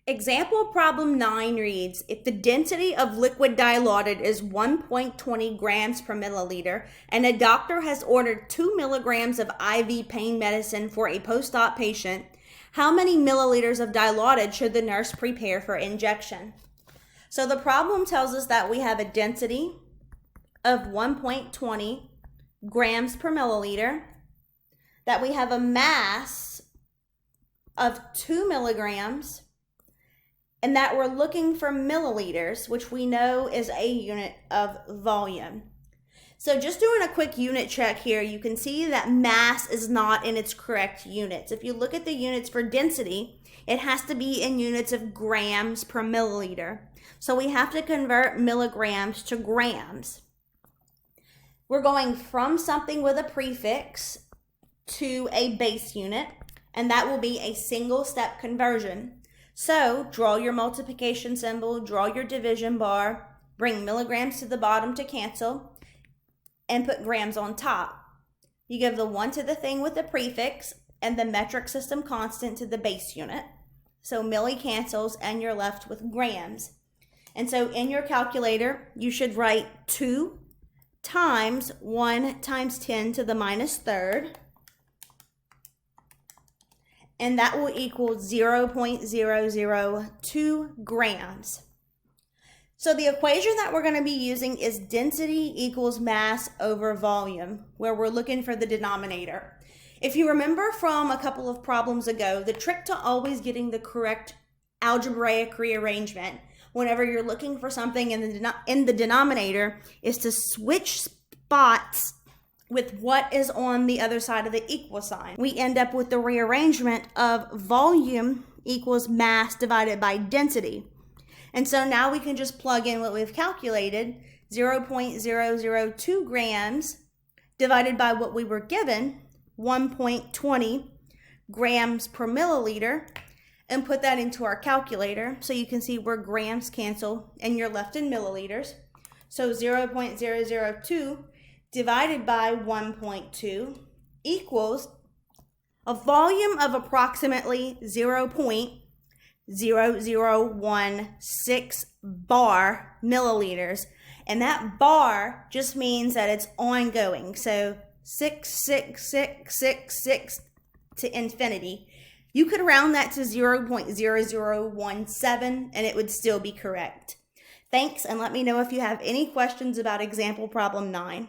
Example problem 9 reads, if the density of liquid dilaudid is 1.20 grams per milliliter and a doctor has ordered 2 milligrams of IV pain medicine for a post-op patient, how many milliliters of dilaudid should the nurse prepare for injection? So the problem tells us that we have a density of 1.20 grams per milliliter, that we have a mass of 2 milligrams, and that we're looking for milliliters, which we know is a unit of volume. So just doing a quick unit check here, you can see that mass is not in its correct units. If you look at the units for density, it has to be in units of grams per milliliter. So we have to convert milligrams to grams. We're going from something with a prefix to a base unit, and that will be a single step conversion. So draw your multiplication symbol, draw your division bar, bring milligrams to the bottom to cancel, and put grams on top. You give the 1 to the thing with the prefix and the metric system constant to the base unit. So milli cancels and you're left with grams. And so in your calculator, you should write 2 times 1 times 10 to the minus third. And that will equal 0.002 grams. So the equation that we're going to be using is density equals mass over volume, where we're looking for the denominator. If you remember from a couple of problems ago, the trick to always getting the correct algebraic rearrangement whenever you're looking for something in the denominator is to switch spots with what is on the other side of the equal sign. We end up with the rearrangement of volume equals mass divided by density. And so now we can just plug in what we've calculated, 0.002 grams divided by what we were given, 1.20 grams per milliliter, and put that into our calculator. So you can see where grams cancel and you're left in milliliters. So 0.002 divided by 1.2 equals a volume of approximately 0.0016 bar milliliters. And that bar just means that it's ongoing. So 66666 to infinity. You could round that to 0.0017 and it would still be correct. Thanks, and let me know if you have any questions about example problem 9.